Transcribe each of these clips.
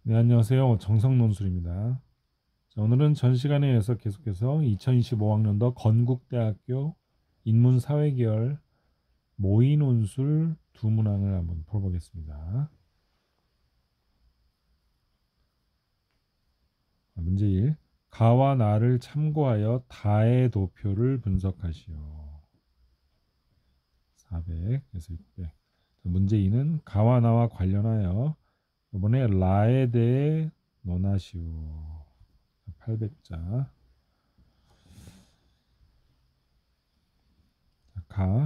네, 안녕하세요. 정성논술입니다. 자, 오늘은 전 시간에 이어서 계속해서 2025학년도 건국대학교 인문사회계열 모의논술 두 문항을 한번 풀어보겠습니다. 문제 1. 가와 나를 참고하여 다의 도표를 분석하시오. 400에서 600. 자, 문제 2는 가와 나와 관련하여 이번에 라에 대해 논하시오. 800자.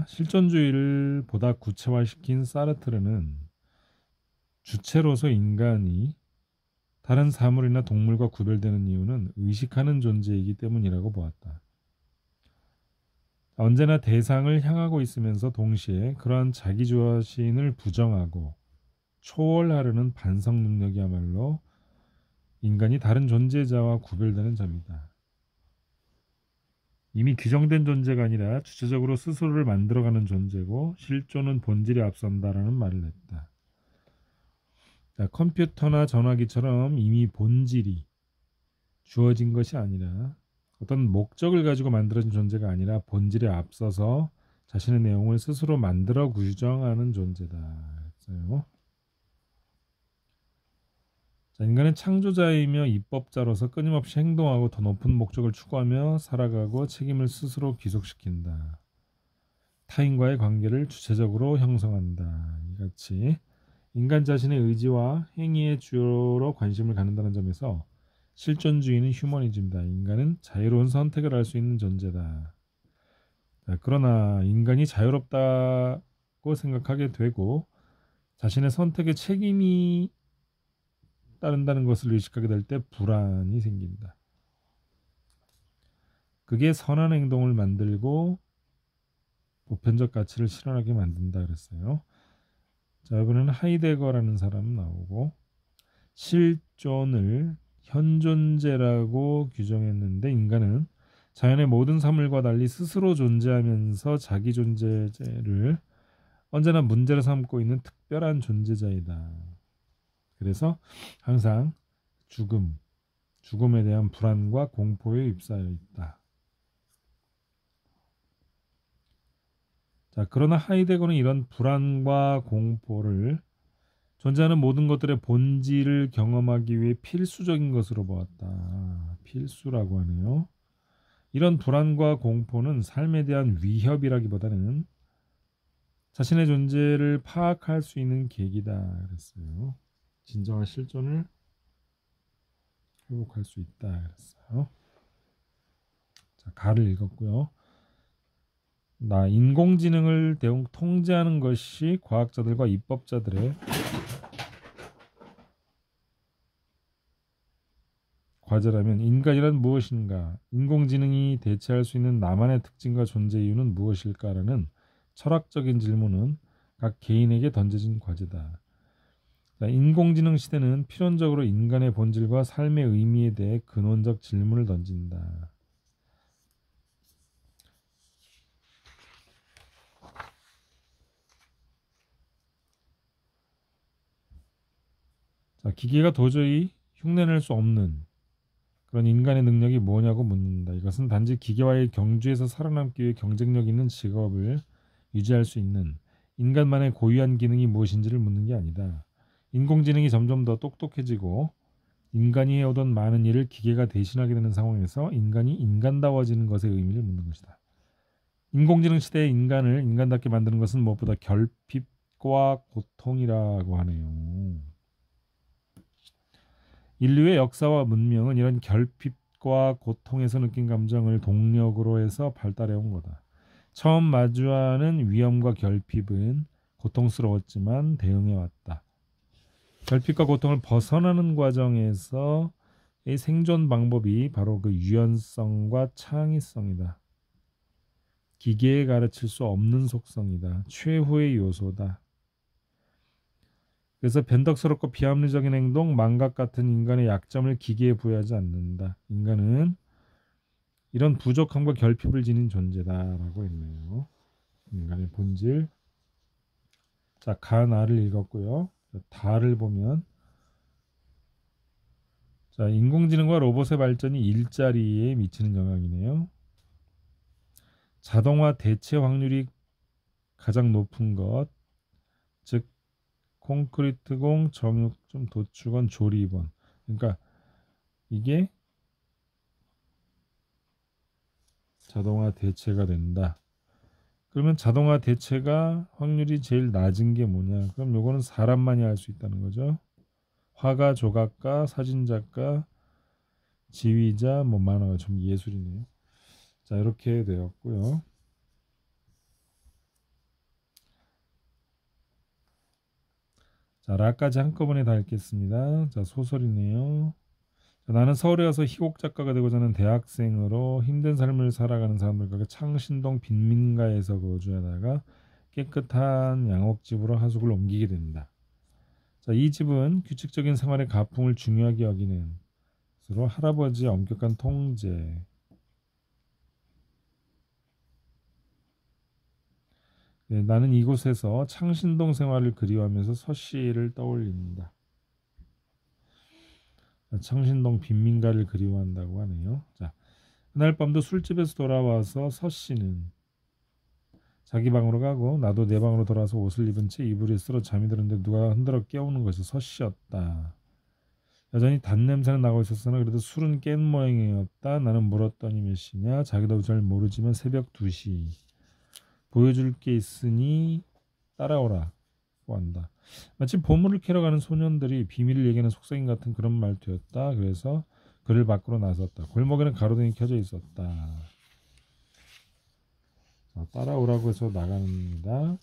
실존주의를 보다 구체화시킨 사르트르는 주체로서 인간이 다른 사물이나 동물과 구별되는 이유는 의식하는 존재이기 때문이라고 보았다. 언제나 대상을 향하고 있으면서 동시에 그러한 자기주화신을 부정하고 초월하려는 반성 능력이야말로 인간이 다른 존재자와 구별되는 점이다. 이미 규정된 존재가 아니라 주체적으로 스스로를 만들어가는 존재고 실존은 본질에 앞선다라는 말을 했다. 자, 컴퓨터나 전화기처럼 이미 본질이 주어진 것이 아니라 어떤 목적을 가지고 만들어진 존재가 아니라 본질에 앞서서 자신의 내용을 스스로 만들어 규정하는 존재다. 그랬어요. 자, 인간은 창조자이며 입법자로서 끊임없이 행동하고 더 높은 목적을 추구하며 살아가고 책임을 스스로 귀속시킨다. 타인과의 관계를 주체적으로 형성한다. 이같이 인간 자신의 의지와 행위의 주요로 관심을 갖는다는 점에서 실존주의는 휴머니즘이다. 인간은 자유로운 선택을 할 수 있는 존재다. 자, 그러나 인간이 자유롭다고 생각하게 되고 자신의 선택에 책임이 따른다는 것을 의식하게 될 때 불안이 생긴다. 그게 선한 행동을 만들고 보편적 가치를 실현하게 만든다 그랬어요. 자, 이번에는 하이데거라는 사람 나오고 실존을 현존재라고 규정했는데 인간은 자연의 모든 사물과 달리 스스로 존재하면서 자기 존재를 언제나 문제로 삼고 있는 특별한 존재자이다. 그래서 항상 죽음에 대한 불안과 공포에 휩싸여 있다. 자, 그러나 하이데거는 이런 불안과 공포를 존재하는 모든 것들의 본질을 경험하기 위해 필수적인 것으로 보았다. 필수라고 하네요. 이런 불안과 공포는 삶에 대한 위협이라기보다는 자신의 존재를 파악할 수 있는 계기다. 그랬어요. 진정한 실존을 회복할 수 있다. 그랬어요. 자, 가를 읽었고요. 인공지능을 통제하는 것이 과학자들과 입법자들의 과제라면 인간이란 무엇인가? 인공지능이 대체할 수 있는 나만의 특징과 존재 이유는 무엇일까라는 철학적인 질문은 각 개인에게 던져진 과제다. 인공지능 시대는 필연적으로 인간의 본질과 삶의 의미에 대해 근원적 질문을 던진다. 자, 기계가 도저히 흉내낼 수 없는 그런 인간의 능력이 뭐냐고 묻는다. 이것은 단지 기계와의 경주에서 살아남기 위해 경쟁력 있는 직업을 유지할 수 있는 인간만의 고유한 기능이 무엇인지를 묻는 게 아니다. 인공지능이 점점 더 똑똑해지고 인간이 해오던 많은 일을 기계가 대신하게 되는 상황에서 인간이 인간다워지는 것의 의미를 묻는 것이다. 인공지능 시대의 인간을 인간답게 만드는 것은 무엇보다 결핍과 고통이라고 하네요. 인류의 역사와 문명은 이런 결핍과 고통에서 느낀 감정을 동력으로 해서 발달해온 거다. 처음 마주하는 위험과 결핍은 고통스러웠지만 대응해왔다. 결핍과 고통을 벗어나는 과정에서 이 생존 방법이 바로 그 유연성과 창의성이다. 기계에 가르칠 수 없는 속성이다. 최후의 요소다. 그래서 변덕스럽고 비합리적인 행동, 망각 같은 인간의 약점을 기계에 부여하지 않는다. 인간은 이런 부족함과 결핍을 지닌 존재다라고 했네요. 인간의 본질. 자, 가나를 읽었고요. 다를 보면 자, 인공지능과 로봇의 발전이 일자리에 미치는 영향이네요. 자동화 대체 확률이 가장 높은 것, 즉 콘크리트공, 정육점, 도축원, 조리원. 그러니까 이게 자동화 대체가 된다. 그러면 자동화 대체가 확률이 제일 낮은 게 뭐냐? 그럼 요거는 사람만이 할 수 있다는 거죠. 화가, 조각가, 사진작가, 지휘자, 뭐 만화가 좀 예술이네요. 자, 이렇게 되었고요. 자, 라까지 한꺼번에 다 읽겠습니다. 자, 소설이네요. 자, 나는 서울에 와서 희곡 작가가 되고자 하는 대학생으로 힘든 삶을 살아가는 사람들과 창신동 빈민가에서 거주하다가 깨끗한 양옥집으로 하숙을 옮기게 된다. 자, 이 집은 규칙적인 생활의 가풍을 중요하게 여기는 서로 할아버지의 엄격한 통제. 네, 나는 이곳에서 창신동 생활을 그리워하면서 서씨를 떠올린다. 창신동 빈민가를 그리워한다고 하네요. 자, 그날 밤도 술집에서 돌아와서 서씨는 자기 방으로 가고 나도 내 방으로 돌아와서 옷을 입은 채 이불에 쓸어 잠이 들었는데 누가 흔들어 깨우는 것이 서씨였다. 여전히 단냄새는 나고 있었으나 그래도 술은 깬 모양이었다. 나는 물었더니 몇 시냐? 자기도 잘 모르지만 새벽 2시. 보여줄 게 있으니 따라오라고 한다. 마치 보물을 캐러 가는 소년들이 비밀을 얘기하는 속삭임 같은 그런 말투였다. 그래서 그를 밖으로 나섰다. 골목에는 가로등이 켜져 있었다. 자, 따라오라고 해서 나갑니다.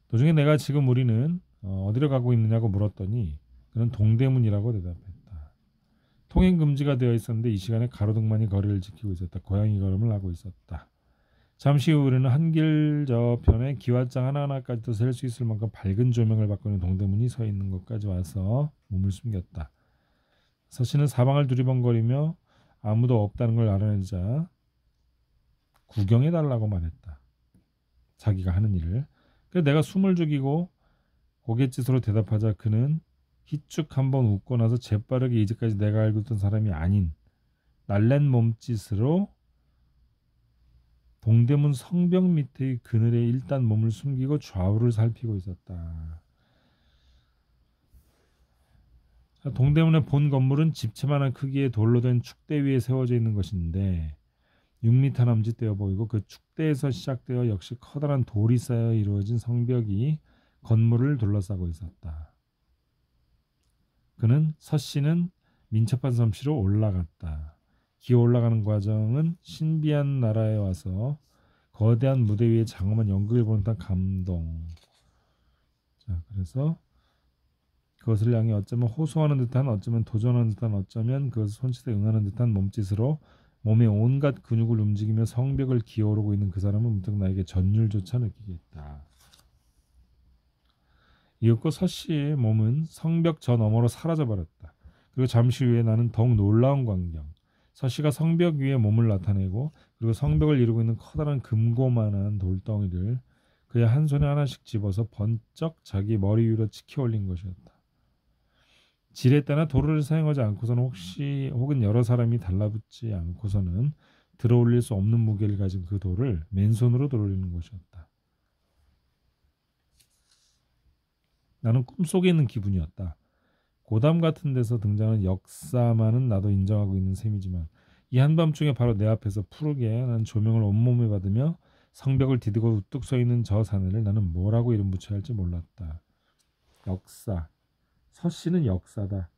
도중에 내가 지금 우리는 어디로 가고 있느냐고 물었더니 그는 동대문이라고 대답했다. 통행 금지가 되어 있었는데 이 시간에 가로등만이 거리를 지키고 있었다. 고양이 걸음을 하고 있었다. 잠시 후 우리는 한 길 저편에 기와장 하나하나까지도 셀 수 있을 만큼 밝은 조명을 받고 있는 동대문이 서 있는 곳까지 와서 몸을 숨겼다. 서씨는 사방을 두리번거리며 아무도 없다는 걸 알아내자 구경해달라고 말했다. 자기가 하는 일을. 그래서 내가 숨을 죽이고 고갯짓으로 대답하자 그는 희쭉 한번 웃고 나서 재빠르게 이제까지 내가 알고 있던 사람이 아닌 날랜 몸짓으로 동대문 성벽 밑의 그늘에 일단 몸을 숨기고 좌우를 살피고 있었다. 동대문의 본 건물은 집채만한 크기의 돌로 된 축대 위에 세워져 있는 것인데 6m 남짓 되어 보이고 그 축대에서 시작되어 역시 커다란 돌이 쌓여 이루어진 성벽이 건물을 둘러싸고 있었다. 그는 서씨는 민첩한 솜씨로 올라갔다. 기어 올라가는 과정은 신비한 나라에 와서 거대한 무대 위에 장엄한 연극을 보는 듯한 감동. 자, 그래서 그것을 향해 어쩌면 호소하는 듯한, 어쩌면 도전하는 듯한, 어쩌면 그것을 손짓에 응하는 듯한 몸짓으로 몸의 온갖 근육을 움직이며 성벽을 기어오르고 있는 그 사람은 문득 나에게 전율조차 느끼게 했다. 이윽고 서씨의 몸은 성벽 저 너머로 사라져버렸다. 그리고 잠시 후에 나는 더욱 놀라운 광경. 서씨가 성벽 위에 몸을 나타내고 그리고 성벽을 이루고 있는 커다란 금고만한 돌덩이를 그의 한 손에 하나씩 집어서 번쩍 자기 머리 위로 치켜 올린 것이었다. 지렛대나 도로를 사용하지 않고서는 혹은 여러 사람이 달라붙지 않고서는 들어올릴 수 없는 무게를 가진 그 돌을 맨손으로 들어올리는 것이었다. 나는 꿈속에 있는 기분이었다. 고담 같은 데서 등장하는 역사만은 나도 인정하고 있는 셈이지만 이 한밤중에 바로 내 앞에서 푸르게 난 조명을 온몸에 받으며 성벽을 디디고 우뚝 서 있는 저 사내를 나는 뭐라고 이름 붙여야 할지 몰랐다. 역사. 서씨는 역사다.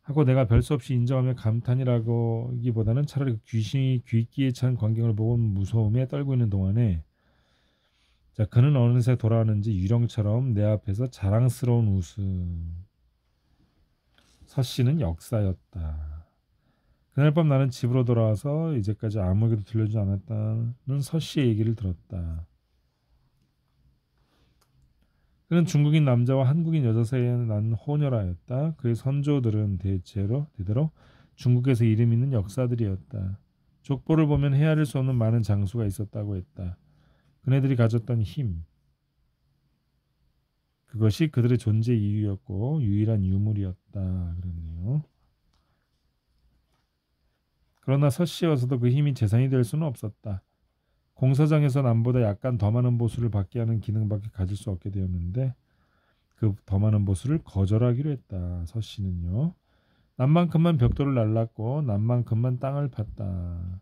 하고 내가 별 수 없이 인정하며 감탄이라기보다는 차라리 귀신이 귀기에 찬 광경을 보고 무서움에 떨고 있는 동안에 자, 그는 어느새 돌아왔는지 유령처럼 내 앞에서 자랑스러운 웃음. 서씨는 역사였다. 그날 밤 나는 집으로 돌아와서 이제까지 아무에게도 들려주지 않았다는 서씨의 얘기를 들었다. 그는 중국인 남자와 한국인 여자 사이에 난 호녀라였다. 그의 선조들은 대대로 중국에서 이름 있는 역사들이었다. 족보를 보면 헤아릴 수 없는 많은 장수가 있었다고 했다. 그네들이 가졌던 힘, 그것이 그들의 존재 이유였고 유일한 유물이었다 그랬네요. 그러나 서씨여서도 그 힘이 재산이 될 수는 없었다. 공사장에서 남보다 약간 더 많은 보수를 받게 하는 기능밖에 가질 수 없게 되었는데 그 더 많은 보수를 거절하기로 했다. 서씨는요. 남만큼만 벽돌을 날랐고 남만큼만 땅을 팠다.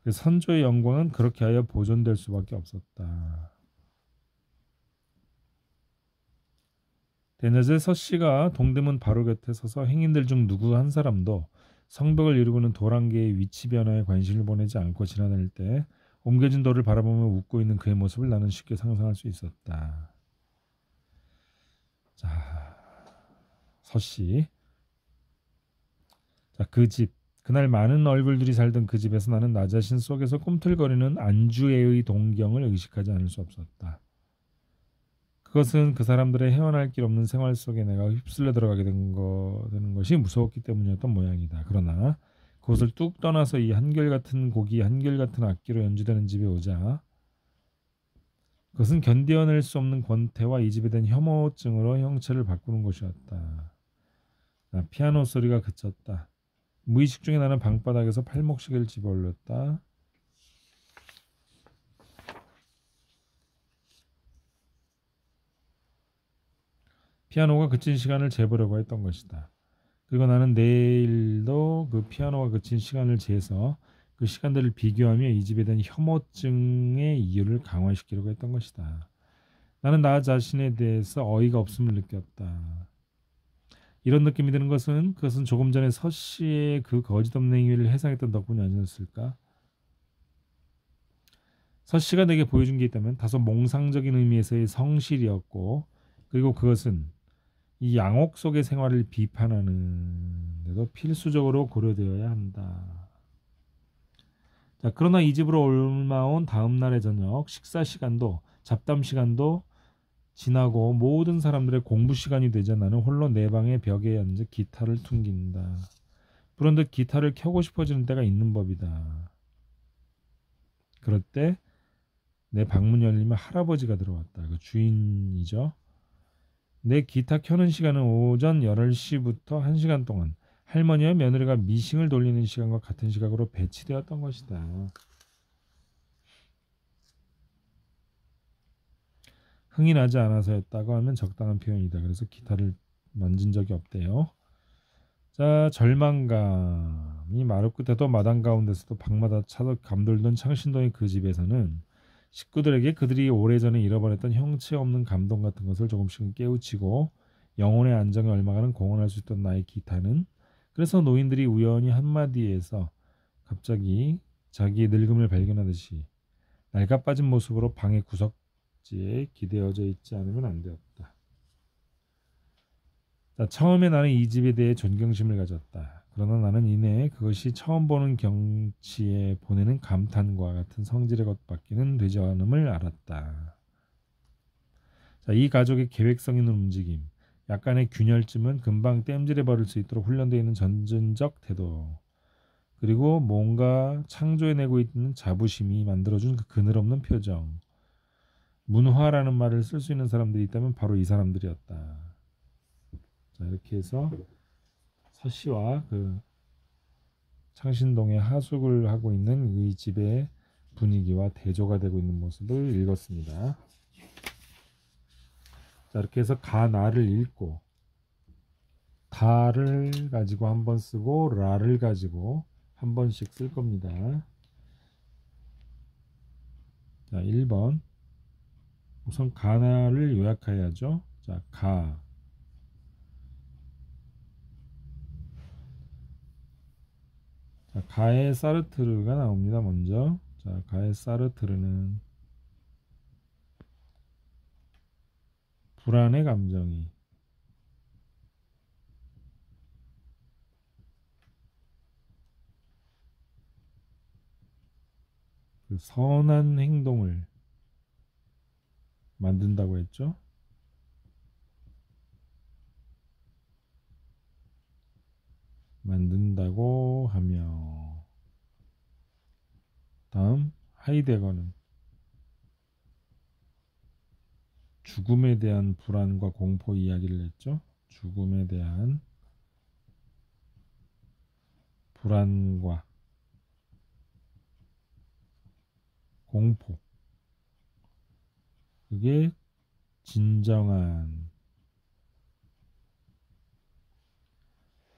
그 선조의 영광은 그렇게 하여 보존될 수밖에 없었다. 대낮에 서씨가 동대문 바로 곁에 서서 행인들 중 누구 한 사람도 성벽을 이루고는 돌 한 개의 위치 변화에 관심을 보내지 않고 지나다닐 때 옮겨진 돌을 바라보며 웃고 있는 그의 모습을 나는 쉽게 상상할 수 있었다. 자, 서씨. 자, 그 집. 그날 많은 얼굴들이 살던 그 집에서 나는 나 자신 속에서 꿈틀거리는 안주애의 동경을 의식하지 않을 수 없었다. 그것은 그 사람들의 헤어날 길 없는 생활 속에 내가 휩쓸려 들어가게 되는 것이 무서웠기 때문이었던 모양이다. 그러나 그것을 뚝 떠나서 이 한결같은 곡이 한결같은 악기로 연주되는 집에 오자 그것은 견뎌낼 수 없는 권태와 이 집에 대한 혐오증으로 형체를 바꾸는 것이었다. 피아노 소리가 그쳤다. 무의식 중에 나는 방바닥에서 팔목시계를 집어 올렸다. 피아노가 그친 시간을 재보려고 했던 것이다. 그리고 나는 내일도 그 피아노가 그친 시간을 재서 그 시간들을 비교하며 이 집에 대한 혐오증의 이유를 강화시키려고 했던 것이다. 나는 나 자신에 대해서 어이가 없음을 느꼈다. 이런 느낌이 드는 것은 그것은 조금 전에 서씨의 그 거짓없는 행위를 해상했던 덕분이 아니었을까? 서씨가 내게 보여준 게 있다면 다소 몽상적인 의미에서의 성실이었고 그리고 그것은 이 양옥 속의 생활을 비판하는데도 필수적으로 고려되어야 한다. 자, 그러나 이 집으로 올라온 다음 날의 저녁 식사 시간도 잡담 시간도 지나고 모든 사람들의 공부 시간이 되자 나는 홀로 내 방의 벽에 앉아 기타를 퉁긴다. 그런데 기타를 켜고 싶어지는 때가 있는 법이다. 그럴 때 내 방문 열리면 할아버지가 들어왔다. 그 주인이죠. 내 기타 켜는 시간은 오전 8시부터 1시간 동안 할머니와 며느리가 미싱을 돌리는 시간과 같은 시각으로 배치되었던 것이다. 흥이 나지 않아서였다고 하면 적당한 표현이다. 그래서 기타를 만진 적이 없대요. 자, 절망감이 마루 끝에도 마당 가운데서도 방마다 차도 감돌던 창신동의 그 집에서는 식구들에게 그들이 오래전에 잃어버렸던 형체 없는 감동 같은 것을 조금씩은 깨우치고 영혼의 안정에 얼마가는 공헌할 수 있던 나의 기타는 그래서 노인들이 우연히 한마디에서 갑자기 자기의 늙음을 발견하듯이 낡아빠진 모습으로 방의 구석지에 기대어져 있지 않으면 안 되었다. 자, 처음에 나는 이 집에 대해 존경심을 가졌다. 그러나 나는 이내 그것이 처음 보는 경치에 보내는 감탄과 같은 성질의 것밖에는 되지 않음을 알았다. 자, 이 가족의 계획성 있는 움직임, 약간의 균열쯤은 금방 땜질해 버릴 수 있도록 훈련되어 있는 전진적 태도, 그리고 뭔가 창조해내고 있는 자부심이 만들어준 그 그늘없는 표정. 문화라는 말을 쓸 수 있는 사람들이 있다면 바로 이 사람들이었다. 자, 이렇게 해서 서씨와 그 창신동에 하숙을 하고 있는 이 집의 분위기와 대조가 되고 있는 모습을 읽었습니다. 자, 이렇게 해서 가나를 읽고 다를 가지고 한 번 쓰고 라를 가지고 한 번씩 쓸 겁니다. 자, 1번 우선 가나를 요약해야죠. 자, 자, 가의 사르트르가 나옵니다. 먼저 자, 가의 사르트르는 불안의 감정이 그 선한 행동을 만든다고 했죠. 만든다고 하며 다음 하이데거는 죽음에 대한 불안과 공포 이야기를 했죠. 죽음에 대한 불안과 공포. 그게 진정한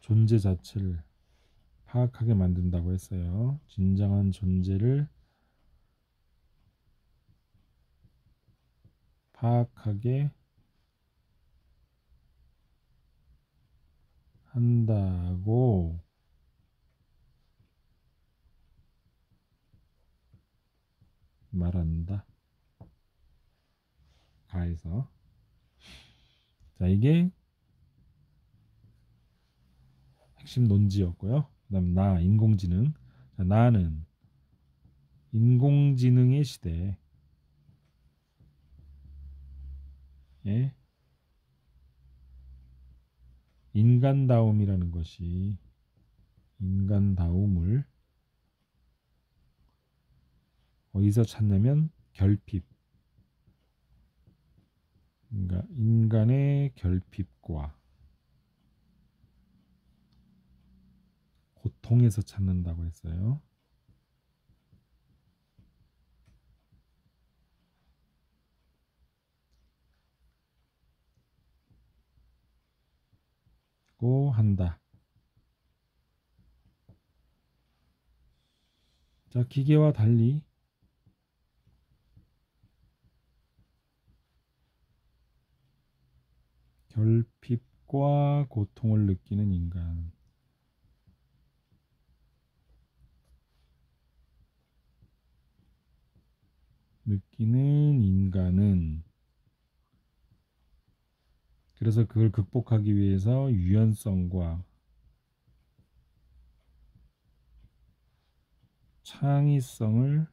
존재 자체를 파악하게 만든다고 했어요. 진정한 존재를 파악하게 한다고 말한다. 가에서. 자, 이게 핵심 논지였고요. 그다음 나 인공지능. 자, 나는 인공지능의 시대에 인간다움이라는 것이 인간다움을 어디서 찾냐면 결핍. 그러니까 인간의 결핍과 고통에서 찾는다고 했어요. 고 한다. 자, 기계와 달리 결핍과 고통을 느끼는 인간. 느끼는 인간은 그래서 그걸 극복하기 위해서 유연성과 창의성을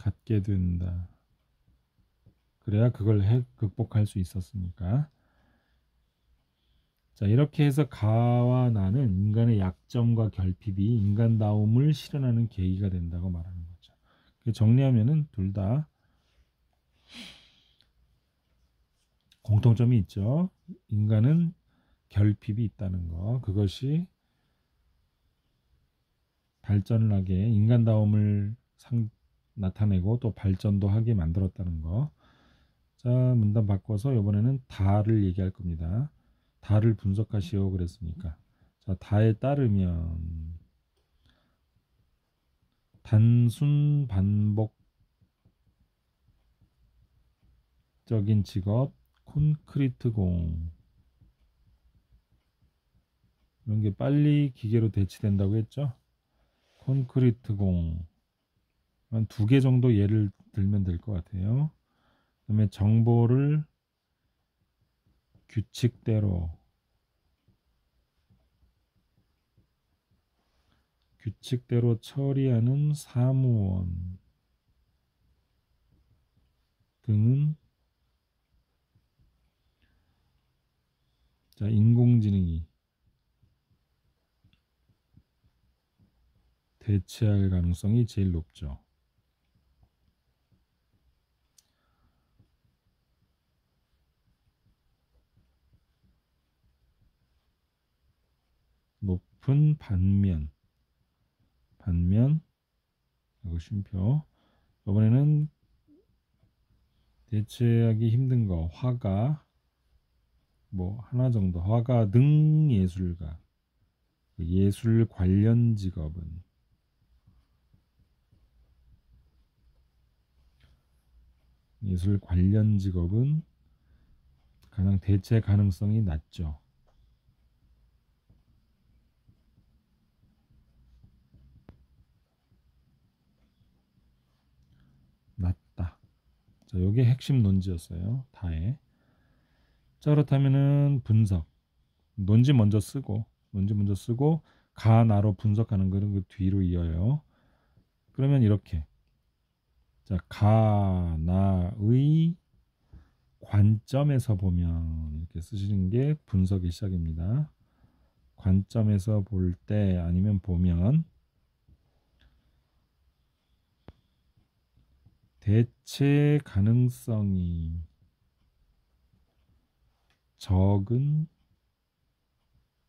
갖게 된다. 그래야 그걸 극복할 수 있었으니까. 자, 이렇게 해서 가와 나는 인간의 약점과 결핍이 인간다움을 실현하는 계기가 된다고 말하는 거죠. 정리하면은 둘 다 공통점이 있죠. 인간은 결핍이 있다는 거. 그것이 발전을 하게 인간다움을 나타내고 또 발전도 하게 만들었다는 거. 자, 문단 바꿔서 이번에는 다를 얘기할 겁니다. 다를 분석하시오 그랬으니까. 자, 다에 따르면 단순 반복적인 직업 콘크리트 공 이런 게 빨리 기계로 대체된다고 했죠. 콘크리트 공 한 2개 정도 예를 들면 될 것 같아요. 그다음에 정보를 규칙대로 처리하는 사무원 등은 자, 인공지능이 대체할 가능성이 제일 높죠. 높은 반면 이거 쉼표. 이번에는 대체하기 힘든 거 화가 뭐 하나 정도 화가 등 예술가 예술 관련 직업은 가장 대체 가능성이 낮죠. 낮다. 자, 요게 핵심 논지였어요. 다에. 자, 그렇다면은 분석. 논지 먼저 쓰고 가나로 분석하는 거는 그 뒤로 이어요. 그러면 이렇게 자, 가나의 관점에서 보면 이렇게 쓰시는 게 분석의 시작입니다. 관점에서 볼 때 아니면 보면 대체 가능성이 적은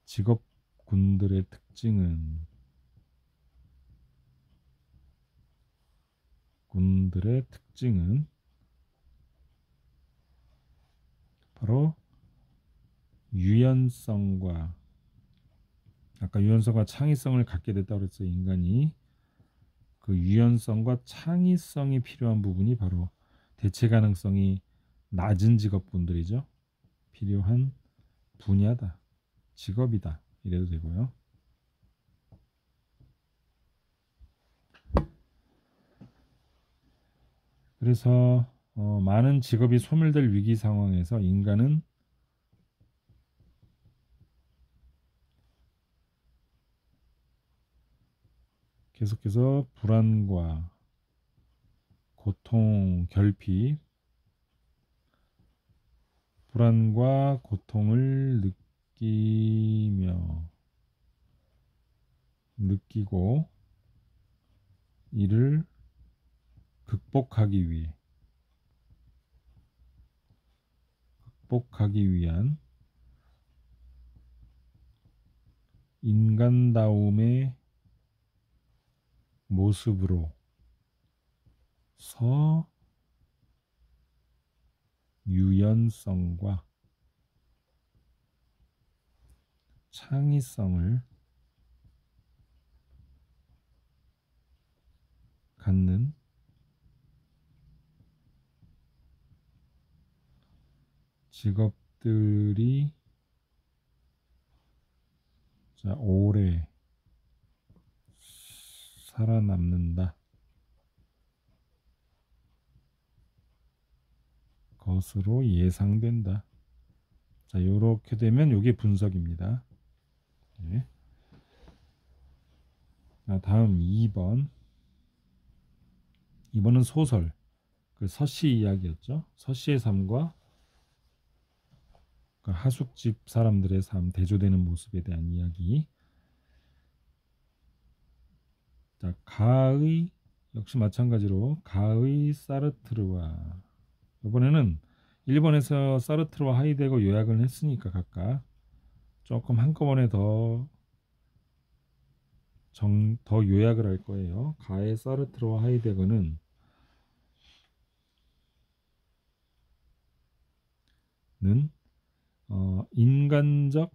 직업군들의 특징은 바로 유연성과 아까 유연성과 창의성을 갖게 됐다고 그랬어요. 인간이 그 유연성과 창의성이 필요한 부분이 바로 대체 가능성이 낮은 직업군들이죠. 필요한 분야다. 직업이다. 이래도 되고요. 그래서 많은 직업이 소멸될 위기 상황에서 인간은 계속해서 불안과 고통, 결핍, 불안과 고통을 느끼고 이를 극복하기 위한 인간다움의 모습으로서 유연성과 창의성을 갖는 직업들이 오래 살아남는다 것으로 예상된다. 자, 이렇게 되면 이게 분석입니다. 네. 다음 2번. 2번은 소설. 그 서씨 이야기였죠. 서씨의 삶과 그 하숙집 사람들의 삶, 대조되는 모습에 대한 이야기. 자, 가의 역시 마찬가지로 가의 사르트르와 이번에는 일본에서 사르트르와 하이데거 요약을 했으니까 각각 조금 한꺼번에 더 요약을 할 거예요. 가의 사르트르와 하이데거는 인간적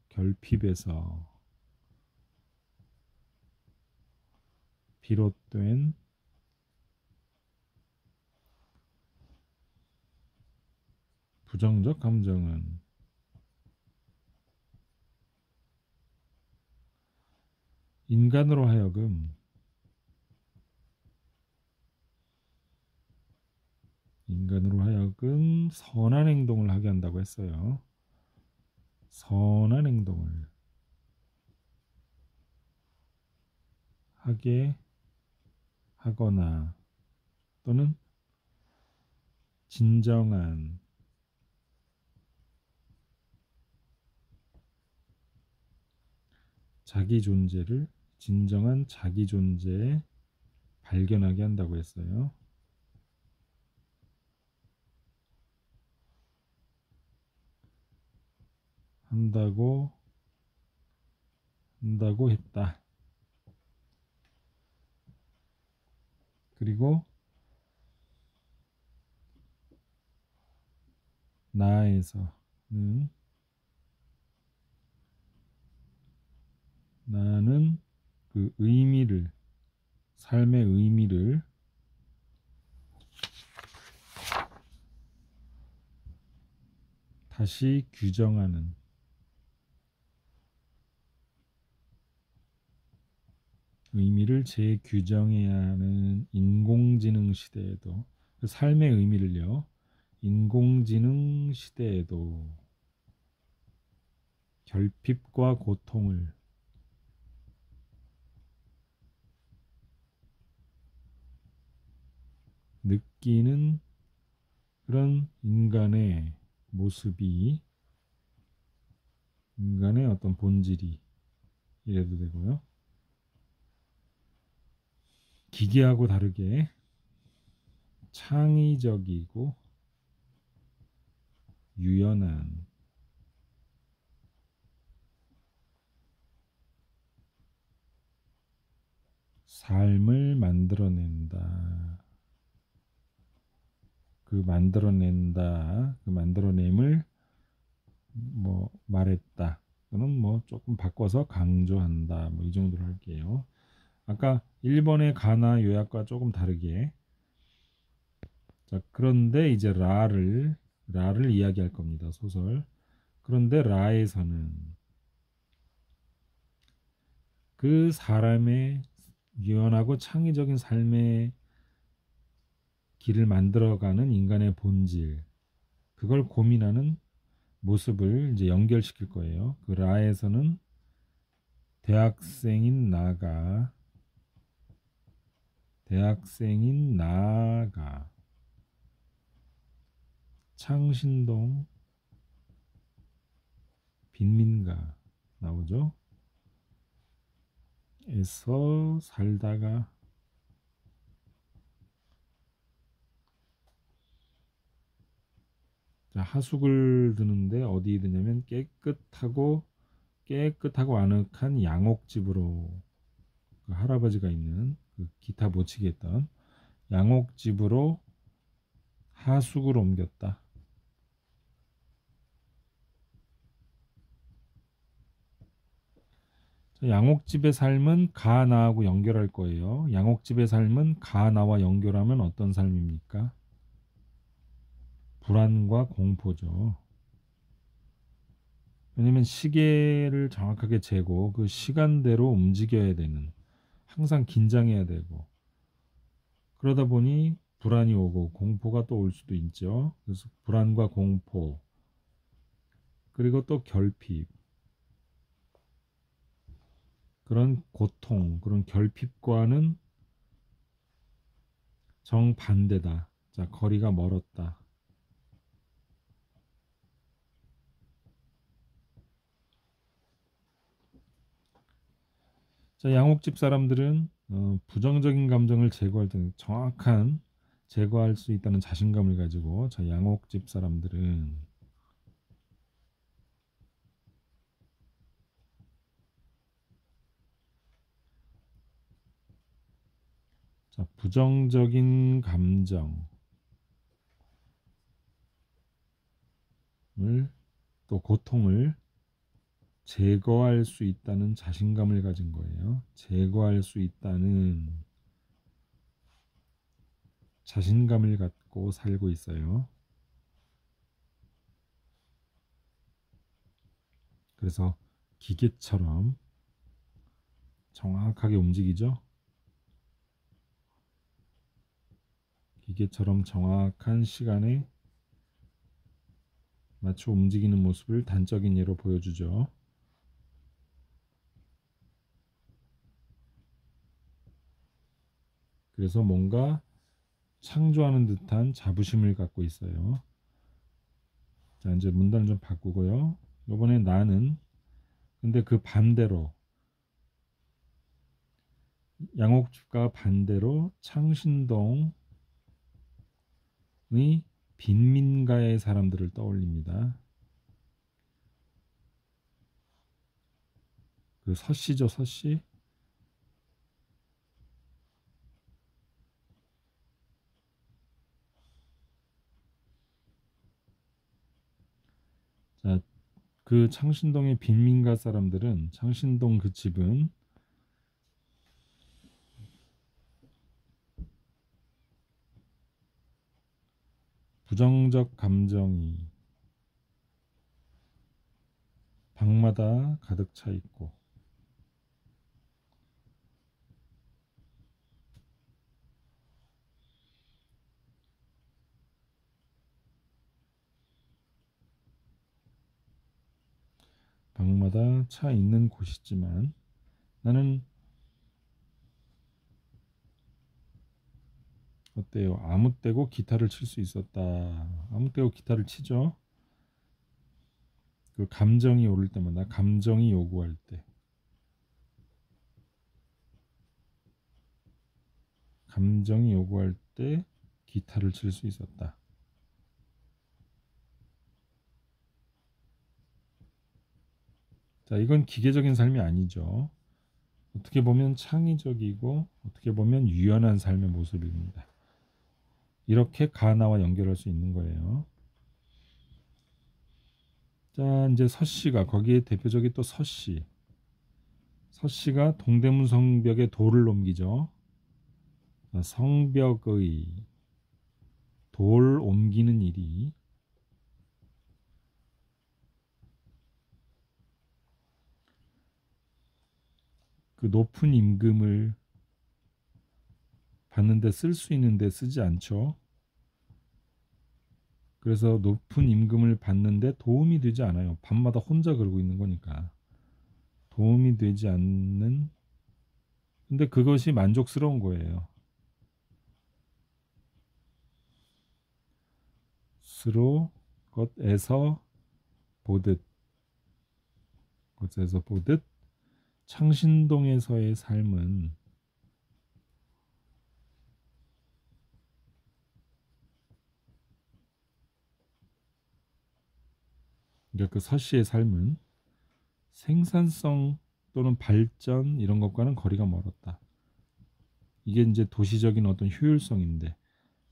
결핍에서 비롯된 부정적 감정은 인간으로 하여금 선한 행동을 하게 한다고 했어요. 선한 행동을 하게 하거나 또는 진정한 자기 존재에 발견하게 한다고 했어요. 한다고 했다. 그리고 나에서는 나는 그 삶의 의미를 다시 규정하는 의미를 재규정해야 하는 인공지능 시대에도 그 삶의 의미를요. 인공지능 시대에도 결핍과 고통을 느끼는 그런 인간의 모습이 인간의 어떤 본질이 이래도 되고요. 기계하고 다르게 창의적이고 유연한 삶을 만들어낸다. 그 만들어냄을 뭐 말했다. 또는 뭐 조금 바꿔서 강조한다. 뭐 이 정도로 할게요. 아까 1번의 가나 요약과 조금 다르게. 자, 그런데 이제 라를 이야기할 겁니다. 소설. 그런데 라에서는 그 사람의 유연하고 창의적인 삶의 길을 만들어가는 인간의 본질, 그걸 고민하는 모습을 이제 연결시킬 거예요. 그 라에서는 대학생인 나가 창신동 빈민가 나오죠. 에서 살다가 자, 하숙을 드는데 어디 드냐면 깨끗하고 아늑한 양옥집으로 그 할아버지가 있는 그 기타 못 치게 했던 양옥집으로 하숙을 옮겼다. 양옥집의 삶은 가나하고 연결할 거예요. 양옥집의 삶은 가나와 연결하면 어떤 삶입니까? 불안과 공포죠. 왜냐면 시계를 정확하게 재고 그 시간대로 움직여야 되는, 항상 긴장해야 되고, 그러다 보니 불안이 오고 공포가 또 올 수도 있죠. 그래서 불안과 공포, 그리고 또 결핍, 그런 고통, 그런 결핍과는 정반대다. 자, 거리가 멀었다. 자, 양옥집 사람들은 부정적인 감정을 제거할 때 정확한 제거할 수 있다는 자신감을 가지고, 자, 양옥집 사람들은 자, 부정적인 감정을 또 고통을 제거할 수 있다는 자신감을 가진 거예요. 제거할 수 있다는 자신감을 갖고 살고 있어요. 그래서 기계처럼 정확하게 움직이죠. 기계처럼 정확한 시간에 맞춰 움직이는 모습을 단적인 예로 보여주죠. 그래서 뭔가 창조하는 듯한 자부심을 갖고 있어요. 자, 이제 문단을 좀 바꾸고요. 이번에 나는, 근데 그 반대로, 양옥집과 반대로 창신동의 빈민가의 사람들을 떠올립니다. 그 서씨죠, 서씨. 자, 그 창신동의 빈민가 사람들은, 창신동 그 집은 부정적 감정이 방마다 가득 차 있고, 방마다 차 있는 곳이지만 나는 어때요? 아무 때고 기타를 칠 수 있었다. 아무 때고 기타를 치죠. 그 감정이 오를 때마다, 감정이 요구할 때, 감정이 요구할 때 기타를 칠 수 있었다. 자, 이건 기계적인 삶이 아니죠. 어떻게 보면 창의적이고 어떻게 보면 유연한 삶의 모습입니다. 이렇게 가나와 연결할 수 있는 거예요. 자, 이제 서씨가 거기에 대표적인 또 서씨. 서씨가 동대문 성벽에 돌을 옮기죠. 자, 성벽의 돌 옮기는 일이 그 높은 임금을 받는데 쓸 수 있는데 쓰지 않죠. 그래서 높은 임금을 받는데 도움이 되지 않아요. 밤마다 혼자 그러고 있는 거니까. 도움이 되지 않는, 근데 그것이 만족스러운 거예요. 스스로 것에서 보듯, 것에서 보듯 창신동에서의 삶은 그러니까 그 서씨의 삶은 생산성 또는 발전 이런 것과는 거리가 멀었다. 이게 이제 도시적인 어떤 효율성인데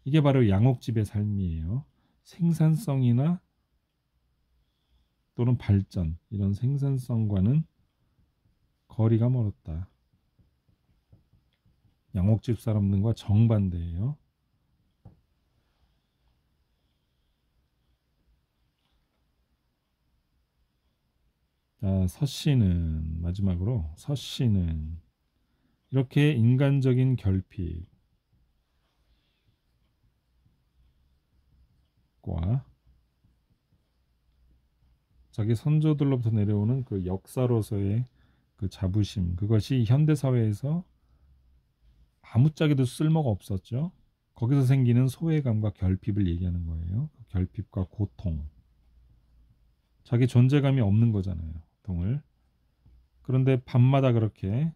이게 바로 양옥집의 삶이에요. 생산성이나 또는 발전 이런 생산성과는 거리가 멀었다. 양옥집 사람들과 정반대예요. 자, 서씨는 마지막으로 서씨는 이렇게 인간적인 결핍과 자기 선조들로부터 내려오는 그 역사로서의 그 자부심 그것이 현대 사회에서 아무짝에도 쓸모가 없었죠. 거기서 생기는 소외감과 결핍을 얘기하는 거예요. 그 결핍과 고통. 자기 존재감이 없는 거잖아요. 고통을. 그런데 밤마다 그렇게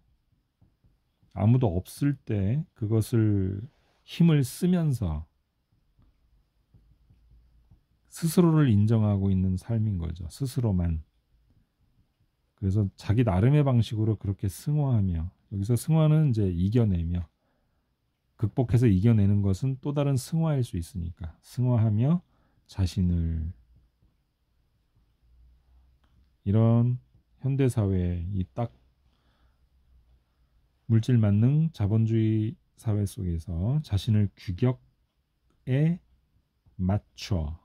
아무도 없을 때 그것을 힘을 쓰면서 스스로를 인정하고 있는 삶인 거죠. 스스로만. 그래서 자기 나름의 방식으로 그렇게 승화하며 여기서 승화는 이제 이겨내며 극복해서 이겨내는 것은 또 다른 승화일 수 있으니까 승화하며 자신을 이런 현대 사회에 이 딱 물질 만능 자본주의 사회 속에서 자신을 규격에 맞춰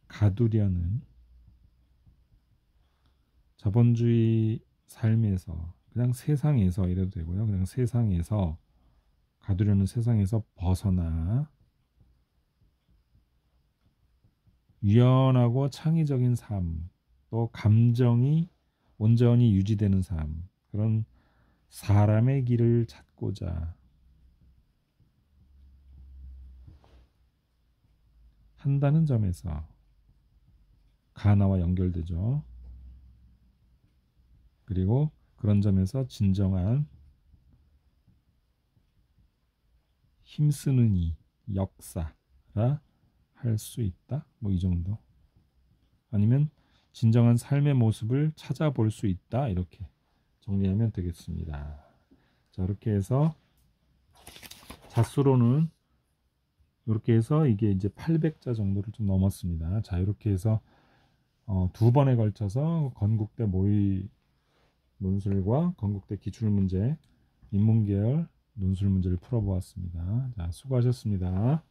가두려는 자본주의 삶에서 그냥 세상에서 이래도 되고요. 그냥 세상에서 가두려는 세상에서 벗어나 유연하고 창의적인 삶, 또 감정이 온전히 유지되는 삶, 그런 사람의 길을 찾고자 한다는 점에서 가나와 연결되죠. 그리고 그런 점에서 진정한 힘쓰는 이 역사라 할 수 있다. 뭐 이 정도. 아니면 진정한 삶의 모습을 찾아볼 수 있다. 이렇게 정리하면 되겠습니다. 자, 이렇게 해서 자수로는 이렇게 해서 이게 이제 800자 정도를 좀 넘었습니다. 자, 이렇게 해서 두 번에 걸쳐서 건국대 모의 논술과 건국대 기출문제 인문계열 논술 문제를 풀어보았습니다. 자, 수고하셨습니다.